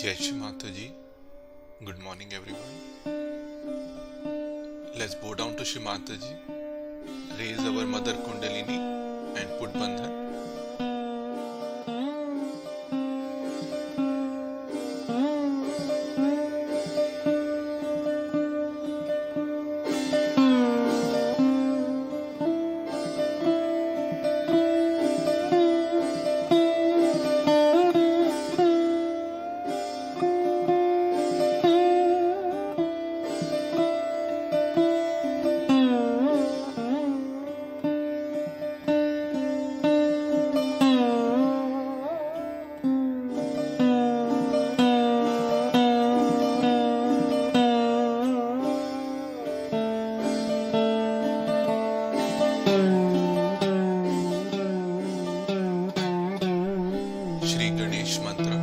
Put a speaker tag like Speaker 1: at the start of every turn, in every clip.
Speaker 1: Jai Shri Mataji. Good morning, everyone. Let's bow down to Shri Mataji raise our mother Kundalini and put Bandhan. Shri Ganesh Mantra.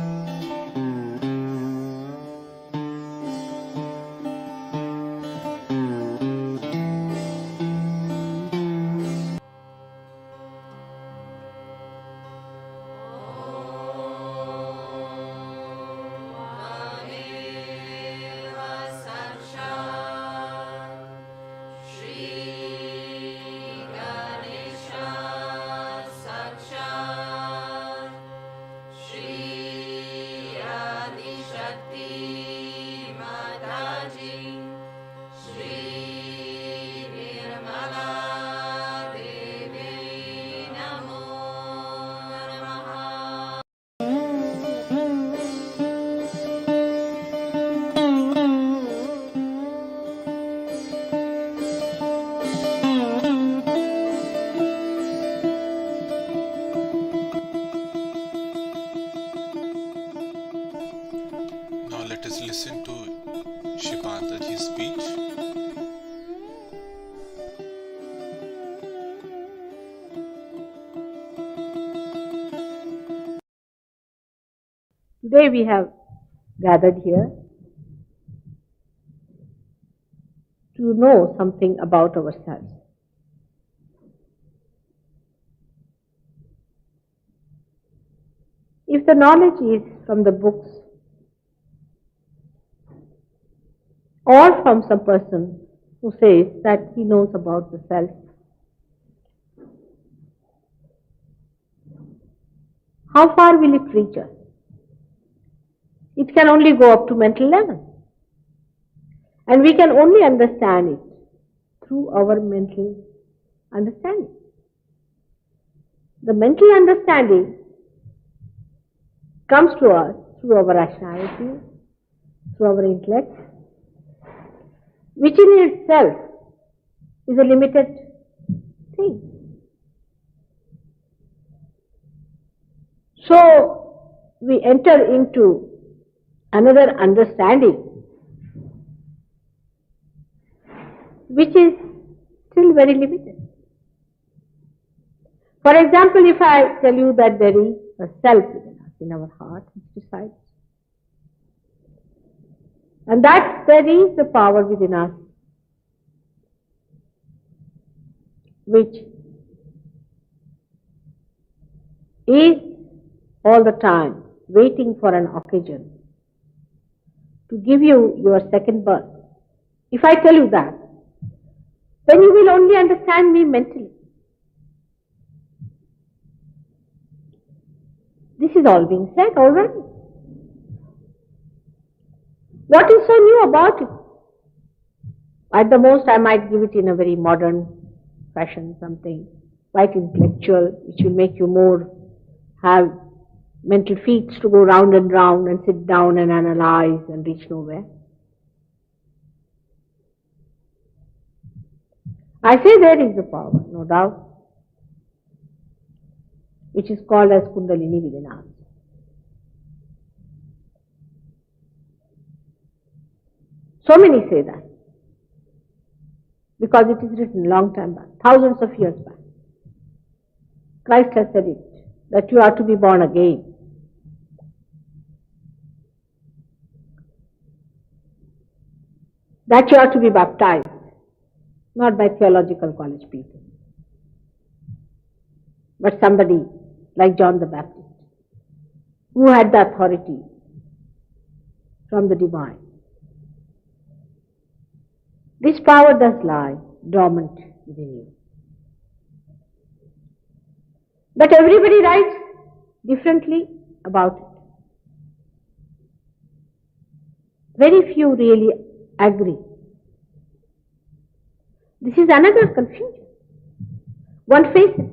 Speaker 1: Now let us listen to Shipataji's speech.
Speaker 2: Today we have gathered here to know something about ourselves. If the knowledge is from the books or from some person who says that he knows about the self, how far will it reach us? It can only go up to mental level. And we can only understand it through our mental understanding. The mental understanding comes to us through our rationality, through our intellect, which in itself is a limited thing. So we enter into another understanding which is still very limited. For example, if I tell you that there is a self within us, in our heart, which decides, and that there is a power within us which is all the time waiting for an occasion to give you your second birth. If I tell you that, then you will only understand me mentally. This is all being said already. What is so new about it? At the most, I might give it in a very modern fashion, something quite intellectual, which will make you more have mental feats to go round and sit down and analyze and reach nowhere. I say there is a power, no doubt, which is called as Kundalini within us. So many say that, because it is written long time back, thousands of years back. Christ has said it, that you are to be born again. That you are to be baptized, not by theological college people, but somebody like John the Baptist, who had the authority from the divine. This power does lie dormant within you. But everybody writes differently about it. Very few really agree. This is another confusion. One faces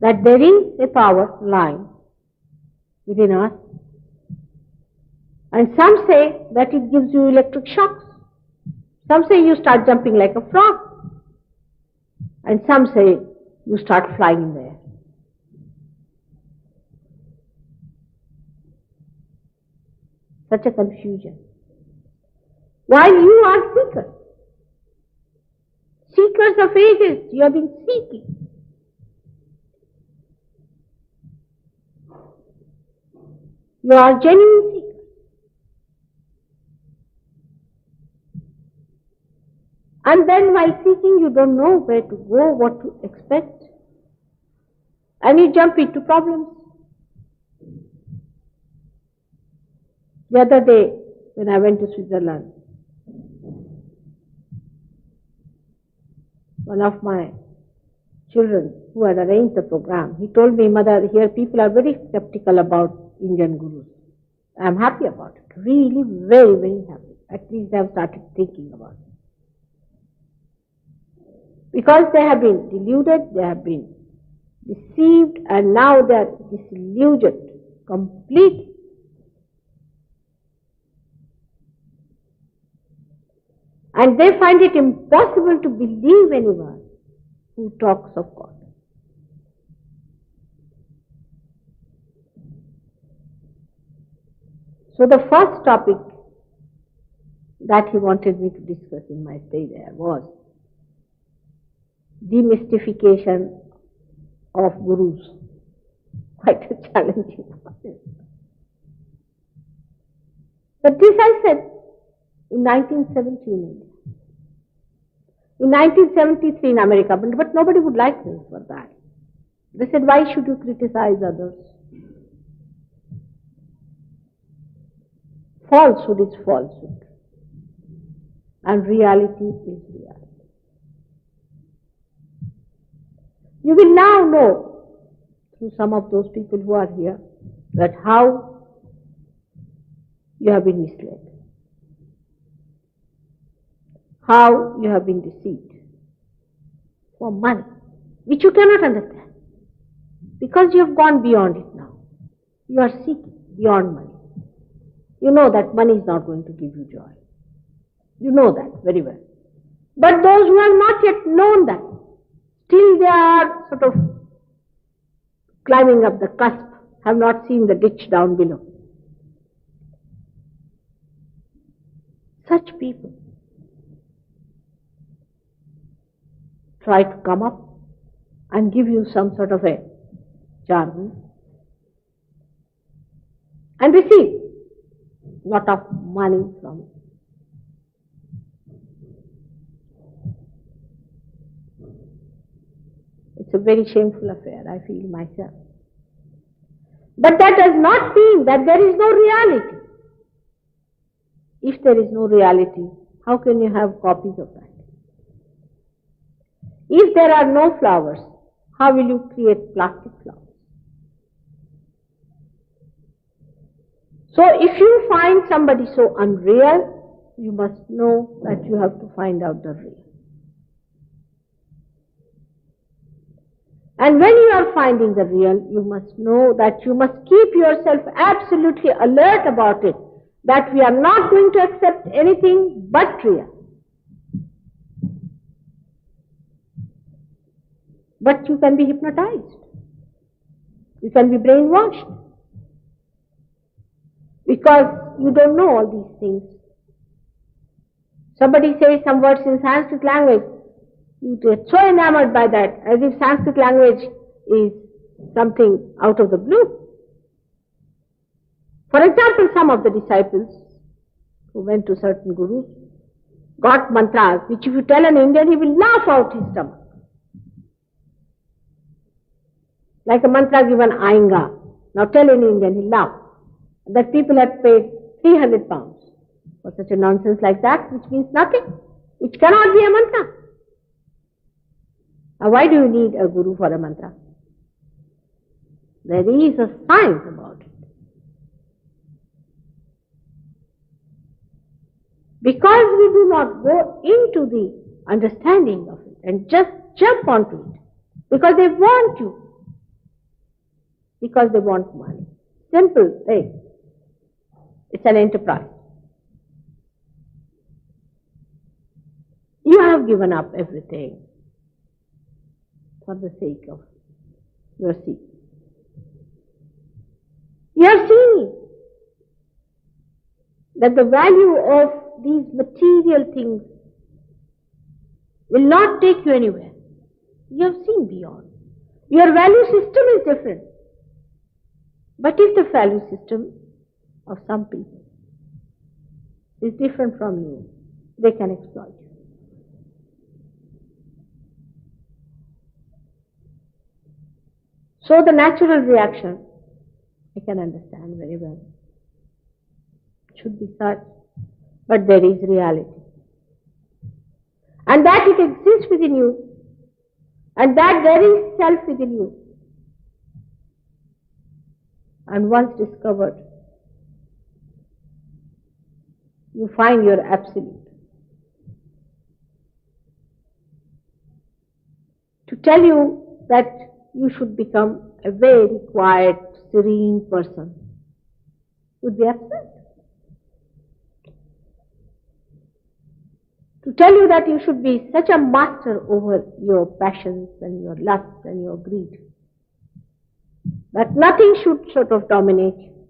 Speaker 2: that there is a power lying within us, and some say that it gives you electric shocks. Some say you start jumping like a frog, and some say you start flying in the air. Such a confusion. While you are seekers, seekers of ages, you have been seeking. You are genuine seekers. And then while seeking, you don't know where to go, what to expect, and you jump into problems. The other day, when I went to Switzerland, one of my children who had arranged the program, he told me, "Mother, here people are very skeptical about Indian gurus." I am happy about it. Really very, very happy. At least they have started thinking about it. Because they have been deluded, they have been deceived, and now they are disillusioned completely. And they find it impossible to believe anyone who talks of God. So the first topic that he wanted me to discuss in my stay there was demystification of gurus. Quite a challenging process. But this I said in 1917 in India. In 1973 in America, but nobody would like me for that. They said, "Why should you criticize others?" Falsehood is falsehood, and reality is reality. You will now know, through some of those people who are here, that how you have been misled, how you have been deceived for money, which you cannot understand, because you have gone beyond it now. You are seeking beyond money. You know that money is not going to give you joy. You know that very well. But those who have not yet known that, still they are sort of climbing up the cusp, have not seen the ditch down below. Such people try to come up and give you some sort of a jargon and receive lot of money from it. It's a very shameful affair, I feel myself. But that does not mean that there is no reality. If there is no reality, how can you have copies of that? If there are no flowers, how will you create plastic flowers? So if you find somebody so unreal, you must know that you have to find out the real. And when you are finding the real, you must know that you must keep yourself absolutely alert about it, that we are not going to accept anything but real. But you can be hypnotized. You can be brainwashed. Because you don't know all these things. Somebody says some words in Sanskrit language, you get so enamored by that, as if Sanskrit language is something out of the blue. For example, some of the disciples who went to certain gurus got mantras, which if you tell an Indian, he will laugh out his stomach. Like a mantra given Ainga. Now tell an Indian, he'll laugh. That people have paid 300 pounds for such a nonsense like that, which means nothing, which cannot be a mantra. Now why do you need a guru for a mantra? There is a science about it. Because we do not go into the understanding of it and just jump onto it, because they want you, because they want money. Simple thing. It's an enterprise. You have given up everything for the sake of your seat. You have seen that the value of these material things will not take you anywhere. You have seen beyond. Your value system is different. But if the value system of some people is different from you, they can exploit you. So the natural reaction, I can understand very well, should be such, but there is reality. And that it exists within you, and that there is self within you. And once discovered, you find your absolute. To tell you that you should become a very quiet, serene person would be absurd. To tell you that you should be such a master over your passions and your lusts and your greed, that nothing should sort of dominate you.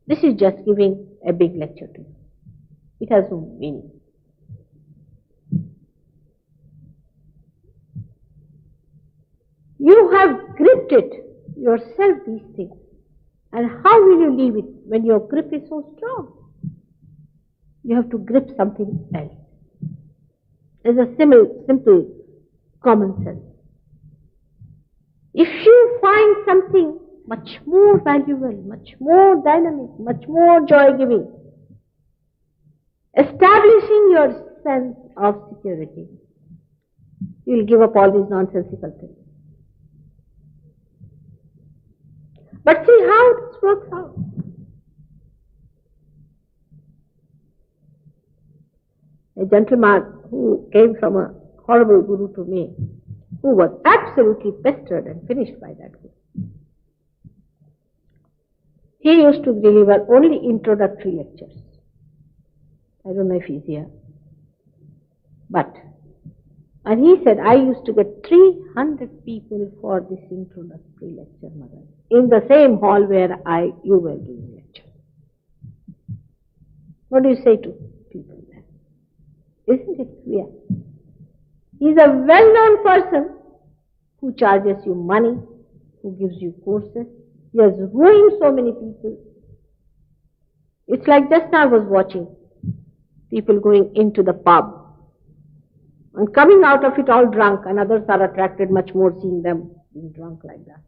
Speaker 2: This is just giving a big lecture to you. It has no meaning. You have gripped it yourself, these things. And how will you leave it when your grip is so strong? You have to grip something else. There's a simple common sense. If you find something much more valuable, much more dynamic, much more joy-giving, establishing your sense of security, you will give up all these nonsensical things. But see how this works out. A gentleman who came from a horrible guru to me, who was absolutely pestered and finished by that guru. He used to deliver only introductory lectures. I don't know if he's here. And he said, I used to get 300 people for this introductory lecture, mother, in the same hall where you were doing lecture. What do you say to people then? Isn't it clear? He's a well-known person who charges you money, who gives you courses. He has ruined so many people. It's like just now I was watching people going into the pub and coming out of it all drunk, and others are attracted much more seeing them being drunk like that.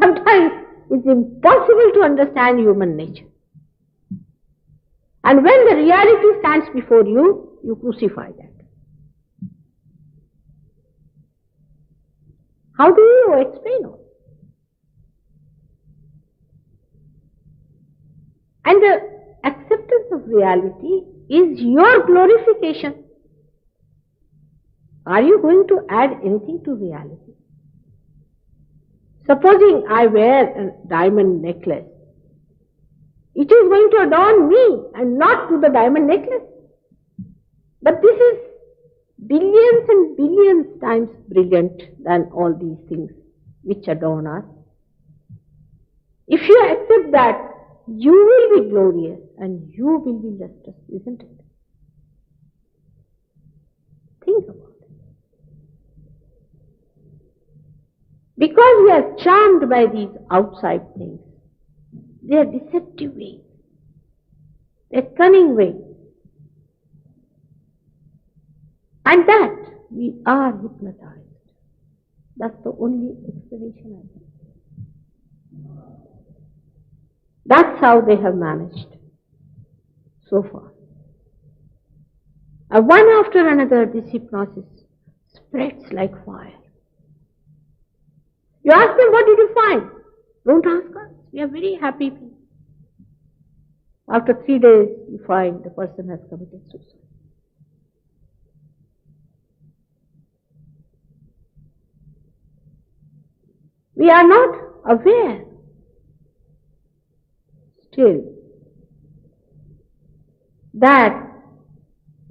Speaker 2: Sometimes it's impossible to understand human nature. And when the reality stands before you, you crucify that. How do you explain all? And the acceptance of reality is your glorification. Are you going to add anything to reality? Supposing I wear a diamond necklace, it is going to adorn me and not to the diamond necklace. But this is billions and billions times brilliant than all these things which adorn us. If you accept that, you will be glorious and you will be lustrous, isn't it? Think about it. Because we are charmed by these outside things, they are deceptive ways, they are cunning ways, and that we are hypnotized. That's the only explanation I have. That's how they have managed so far. And one after another, this hypnosis spreads like fire. You ask them, what did you find? Don't ask us. We are very happy people. After 3 days, you find the person has committed suicide. We are not aware still that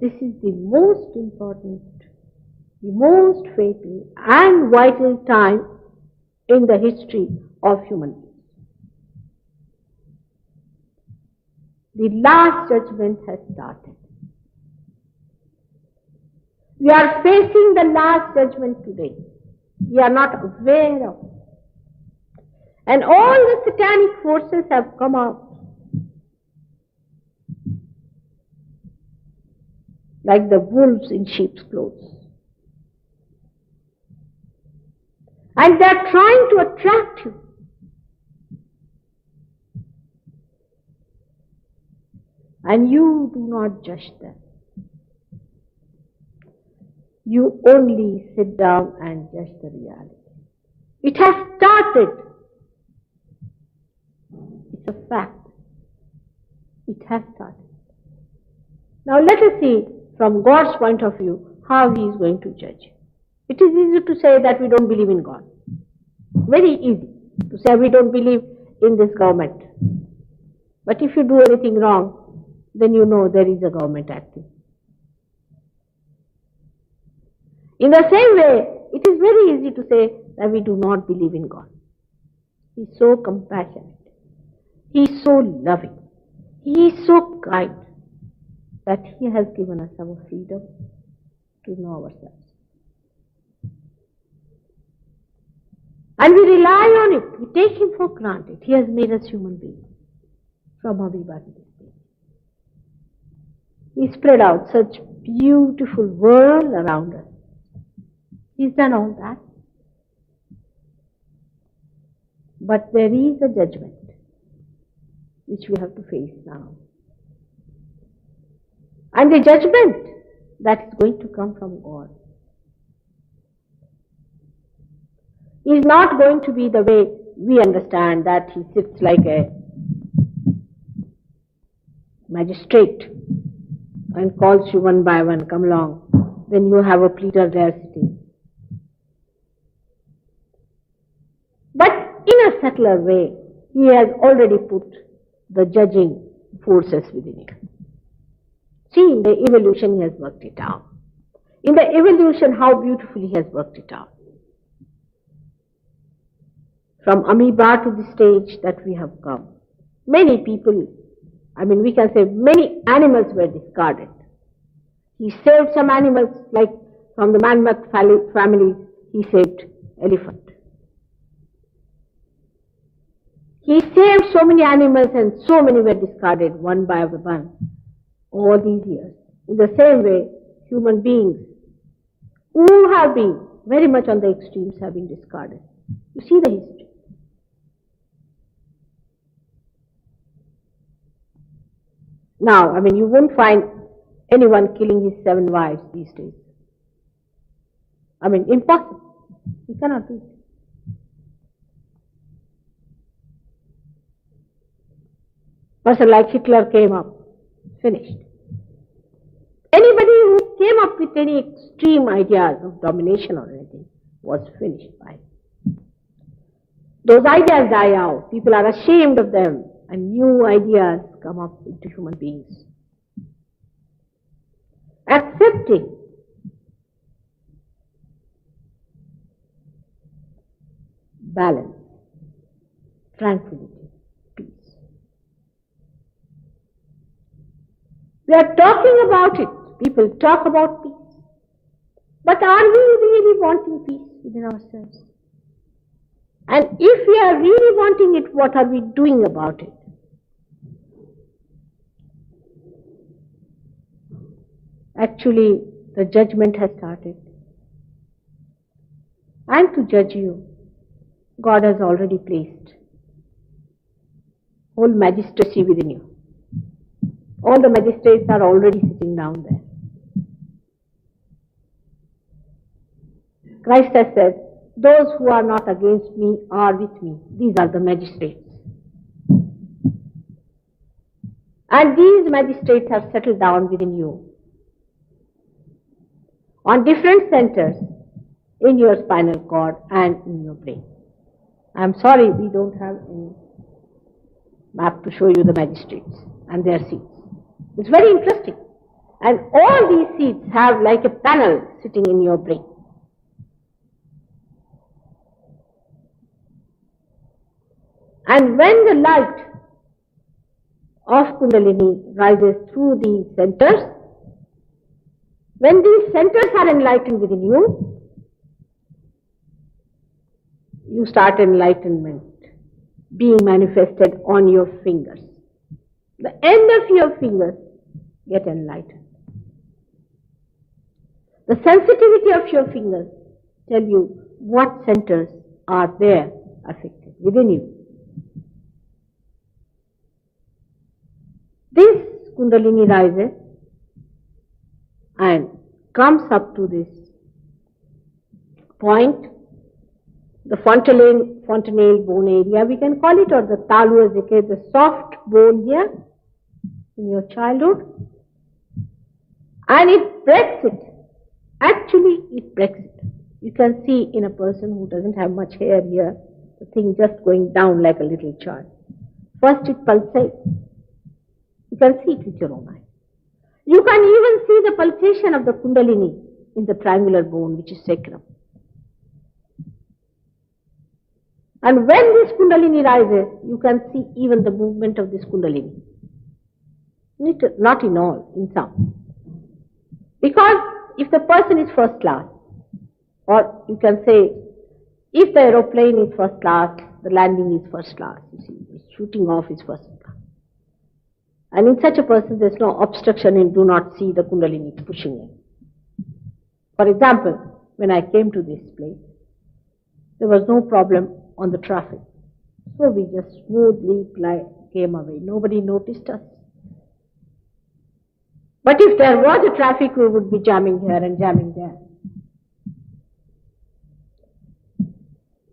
Speaker 2: this is the most important, the most fatal and vital time in the history of human beings. The last judgment has started. We are facing the last judgment today. We are not aware of it. And all the satanic forces have come out. Like the wolves in sheep's clothes. And they are trying to attract you. And you do not judge them. You only sit down and judge the reality. It has started. It's a fact. It has started. Now let us see from God's point of view how He is going to judge. It is easy to say that we don't believe in God. Very easy to say we don't believe in this government. But if you do anything wrong, then you know there is a government acting. In the same way, it is very easy to say that we do not believe in God. He is so compassionate. He is so loving. He is so kind that He has given us our freedom to know ourselves. And we rely on it. We take Him for granted. He has made us human beings from amoeba to this day. He spread out such beautiful world around us. He's done all that. But there is a judgment which we have to face now. And the judgment that is going to come from God is not going to be the way we understand, that He sits like a magistrate and calls you one by one, come along. Then you have a pleader there sitting. But in a subtler way, He has already put the judging forces within you. See, in the evolution He has worked it out. In the evolution, how beautifully He has worked it out. From amoeba to the stage that we have come. Many people, we can say many animals were discarded. He saved some animals, like from the mammoth family, He saved elephant. He saved so many animals and so many were discarded one by one all these years. In the same way, human beings who have been very much on the extremes have been discarded. You see the history. Now, you won't find anyone killing his 7 wives these days. Impossible. You cannot do it. Person like Hitler came up, finished. Anybody who came up with any extreme ideas of domination or anything was finished by it. Those ideas die out. People are ashamed of them, and new ideas come up into human beings. Accepting balance, tranquility, peace. We are talking about it. People talk about peace. But are we really wanting peace within ourselves? And if we are really wanting it, what are we doing about it? Actually, the judgment has started. And to judge you, God has already placed whole magistracy within you. All the magistrates are already sitting down there. Christ has said, those who are not against me are with me. These are the magistrates. And these magistrates have settled down within you on different centers in your spinal cord and in your brain. I'm sorry we don't have any map to show you the magistrates and their seats. It's very interesting. And all these seats have like a panel sitting in your brain. And when the light of Kundalini rises through these centers, when these centers are enlightened within you, you start enlightenment being manifested on your fingers. The end of your fingers get enlightened. The sensitivity of your fingers tell you what centers are there affected within you. This Kundalini rises and comes up to this point, the fontanelle bone area, we can call it, or the talu azike, the soft bone here in your childhood, and it breaks it. Actually, it breaks it. You can see in a person who doesn't have much hair here, the thing just going down like a little child. First it pulsates. You can see it with your own eye. You can even see the pulsation of the Kundalini in the triangular bone, which is sacrum. And when this Kundalini rises, you can see even the movement of this Kundalini. Not in all, in some. Because if the person is first class, or you can say, if the aeroplane is first class, the landing is first class. You see, shooting off is first class. And in such a person, there is no obstruction and do not see the Kundalini pushing in. For example, when I came to this place, there was no problem on the traffic. So we just smoothly came away. Nobody noticed us. But if there was a traffic, we would be jamming here and jamming there.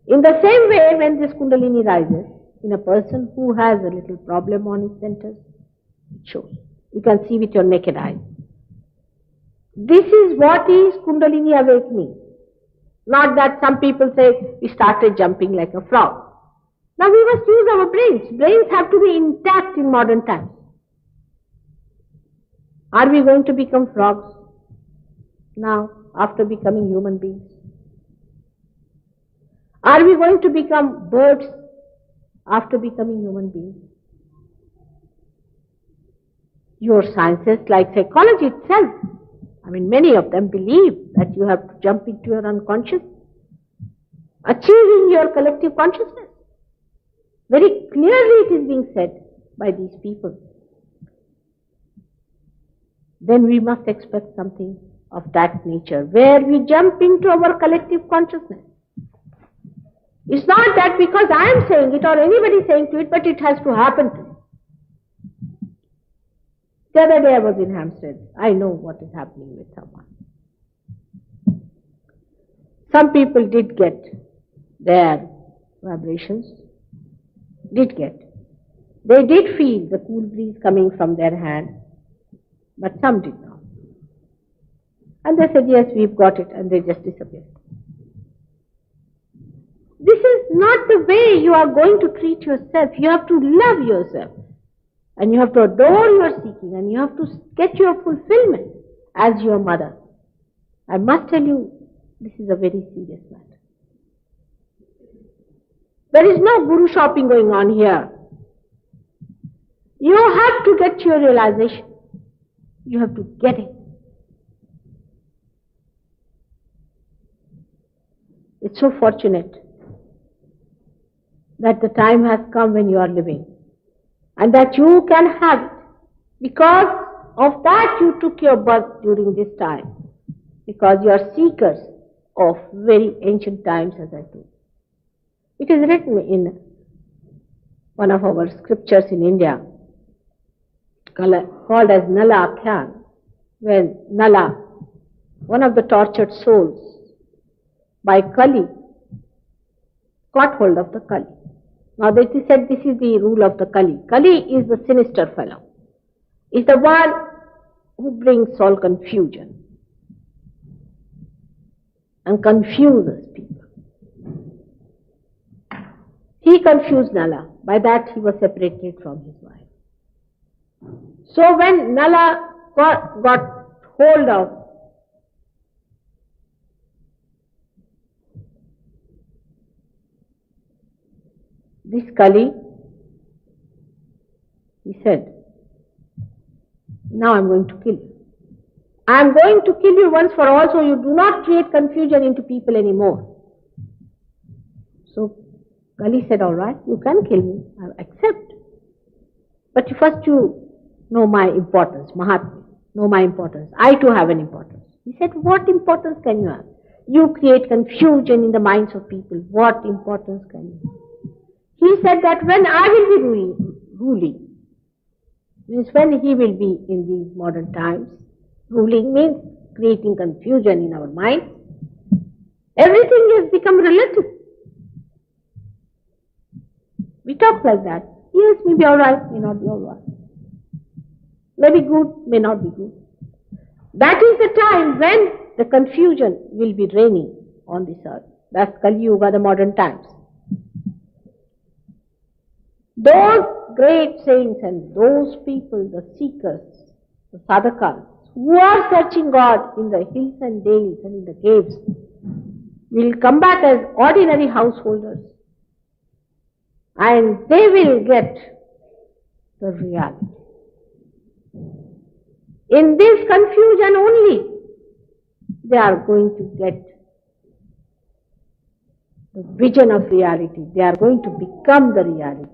Speaker 2: In the same way, when this Kundalini rises, in a person who has a little problem on his centers, it shows. You can see with your naked eye. This is what is Kundalini awakening. Not that some people say, we started jumping like a frog. Now we must use our brains. Brains have to be intact in modern times. Are we going to become frogs now, after becoming human beings? Are we going to become birds after becoming human beings? Your sciences, like psychology itself, many of them believe that you have to jump into your unconscious, achieving your collective consciousness. Very clearly it is being said by these people. Then we must expect something of that nature, where we jump into our collective consciousness. It's not that because I am saying it or anybody saying to it, but it has to happen to me. The other day I was in Hampstead. I know what is happening with someone. Some people did get their vibrations, They did feel the cool breeze coming from their hand, but some did not. And they said, yes, we've got it, and they just disappeared. This is not the way you are going to treat yourself. You have to love yourself. And you have to adore your seeking, and you have to get your fulfillment as your mother. I must tell you, this is a very serious matter. There is no guru shopping going on here. You have to get your realization. You have to get it. It's so fortunate that the time has come when you are living, and that you can have it. Because of that you took your birth during this time. Because you are seekers of very ancient times, as I told. It is written in one of our scriptures in India, called as Nala Akhyan, when Nala, one of the tortured souls, by Kali, got hold of the Kali. Now they said this is the rule of the Kali. Kali is the sinister fellow. Is the one who brings all confusion and confuses people. He confused Nala. By that he was separated from his wife. So when Nala got hold of this Kali, he said, now I am going to kill you. I am going to kill you once for all, so you do not create confusion into people anymore. So Kali said, all right, you can kill me, I accept. But first you know my importance, Mahatma, know my importance. I too have an importance. He said, what importance can you have? You create confusion in the minds of people. What importance can you have? He said that when I will be ruling, means when he will be in these modern times, ruling means creating confusion in our minds. Everything has become relative. We talk like that. Yes, may be alright, may not be alright. May be good, may not be good. That is the time when the confusion will be reigning on this earth. That's Kali Yuga, the modern times. Those great saints and those people, the seekers, the sadhakas, who are searching God in the hills and dales and in the caves, will come back as ordinary householders, and they will get the reality. In this confusion only, they are going to get the vision of reality. They are going to become the reality.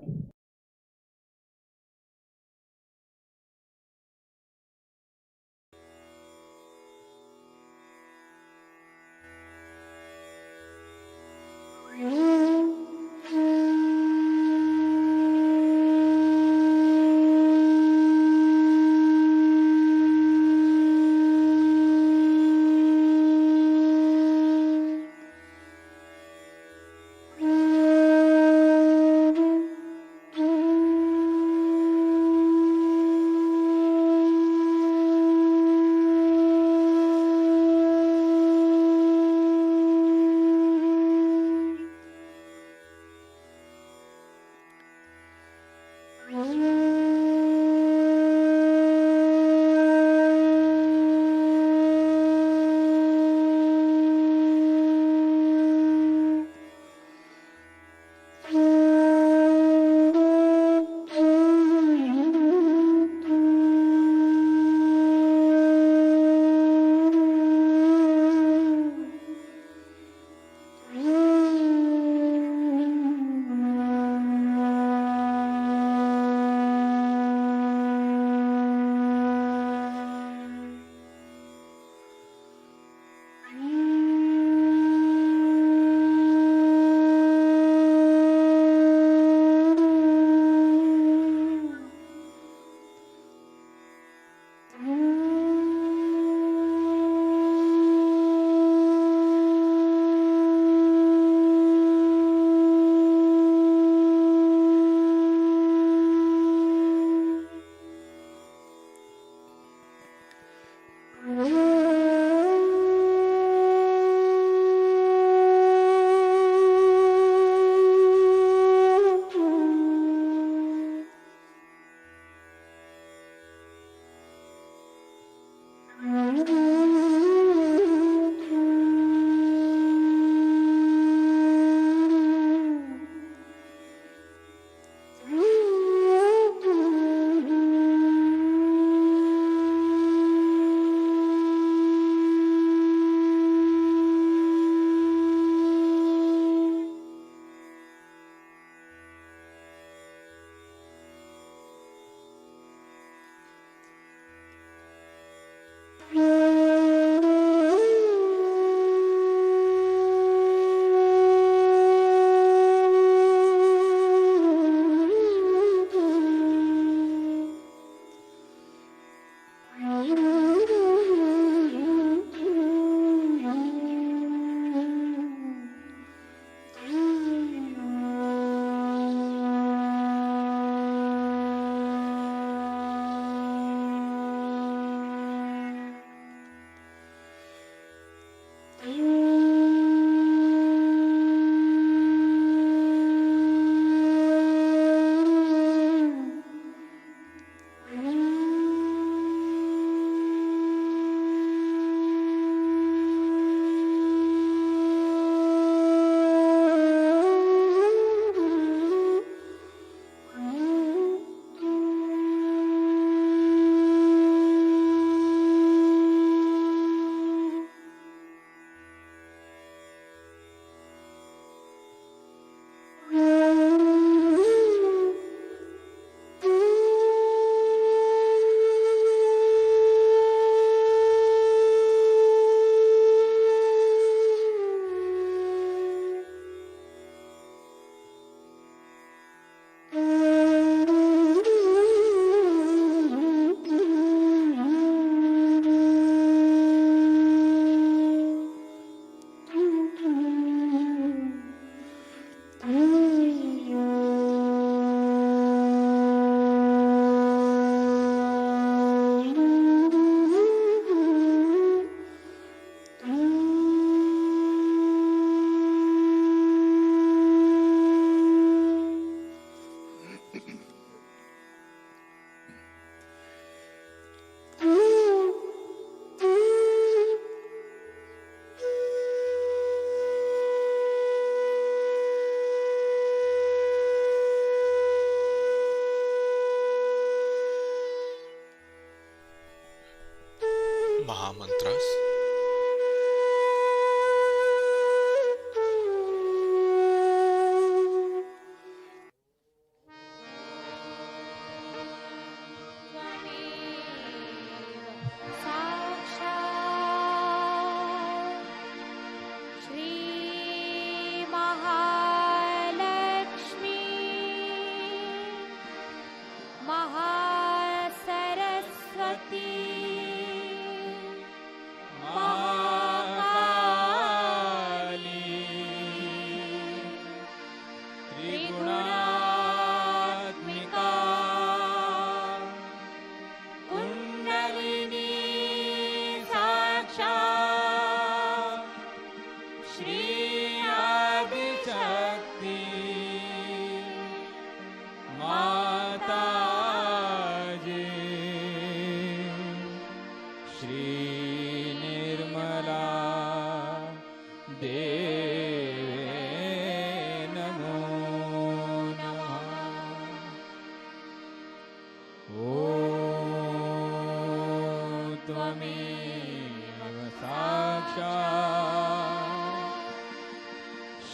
Speaker 3: त्वमेव साक्षात्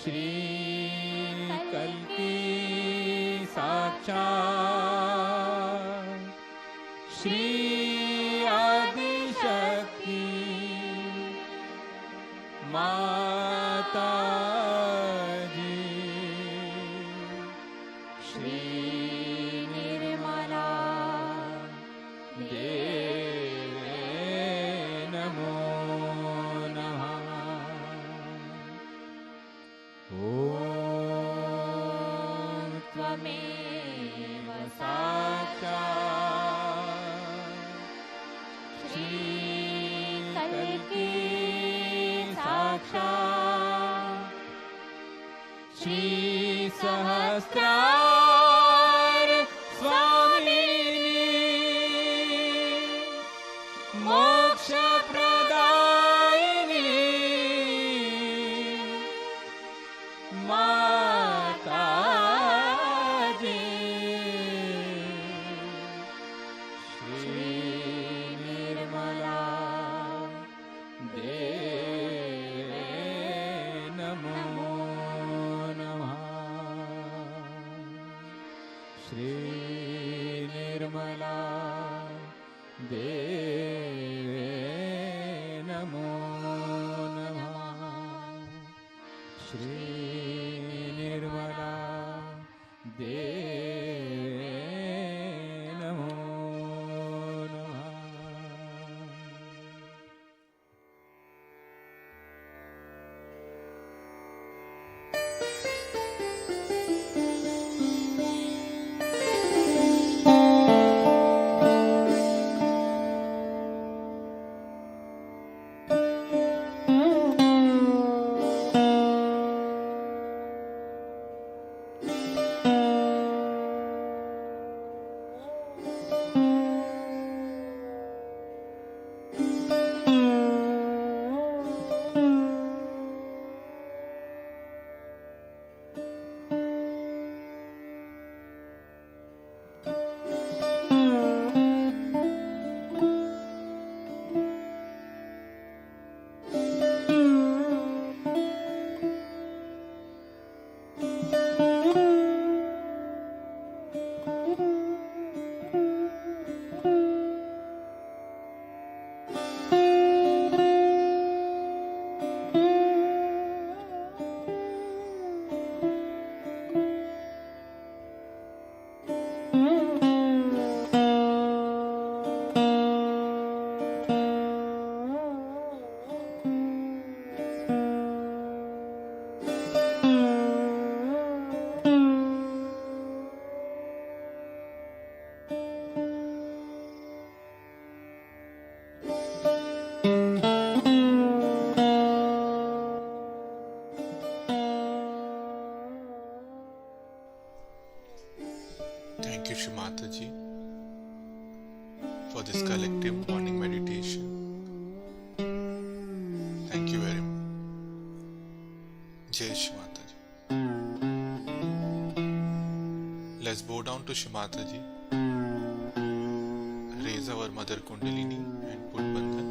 Speaker 3: श्रीकल्की साक्षात् श्री आदिशक्ति माताजी श्री निर्मला देवे नमो नमः। ॐ त्वमेव साक्षात् श्रीकल्की साक्षात् श्री सहस्रार स्वामिनी मोक्ष प्रदायिनी माताजी श्री निर्मला देवे नमो नमः। श्री निर्मला देवे नमो नमः। श्री निर्मला देवे नमो नमः।
Speaker 1: Thank you, Shri Mataji, for this collective morning meditation. Thank you very much. Jai Shri Mataji. Let's bow down to Shri Mataji, raise our Mother Kundalini and put Bandhan.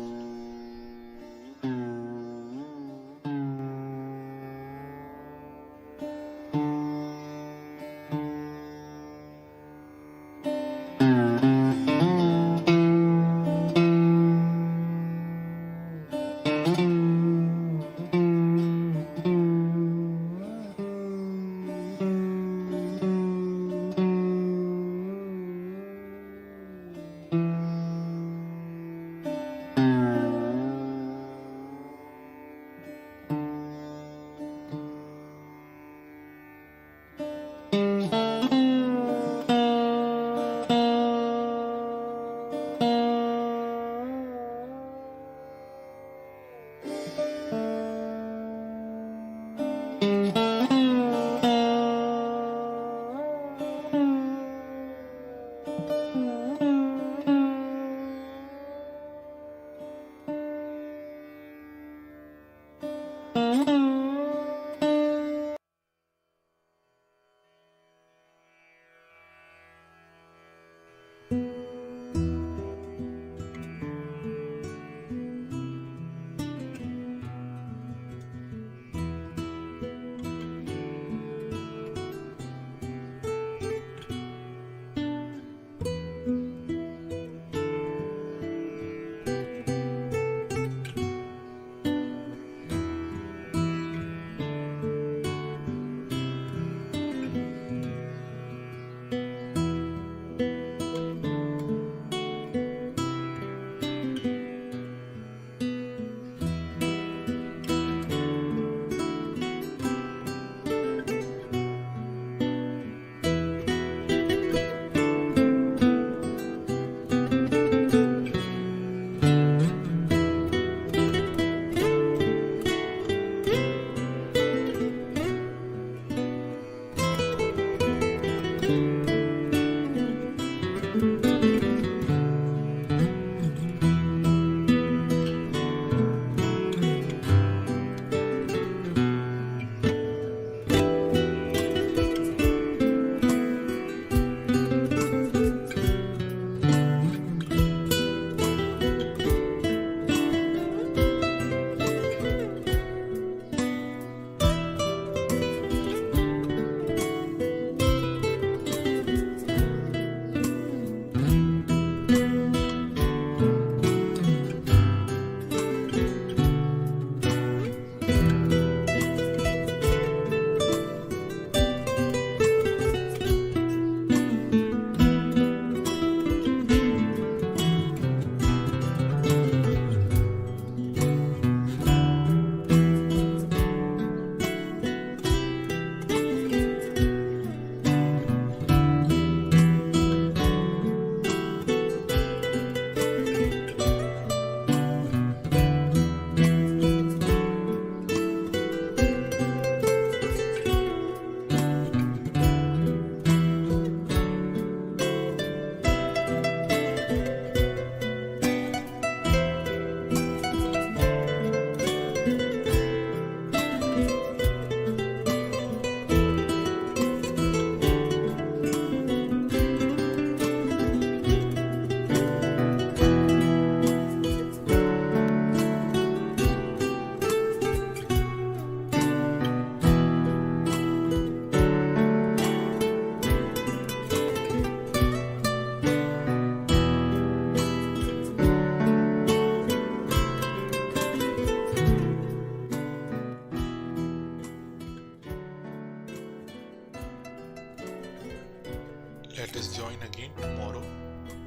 Speaker 1: again tomorrow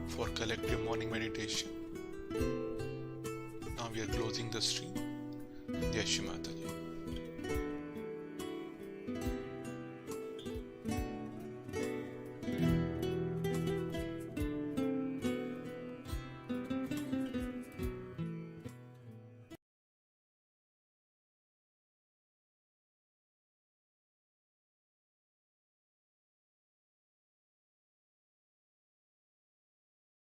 Speaker 1: for collective morning meditation. Now we are closing the stream. Jai Shri Mataji.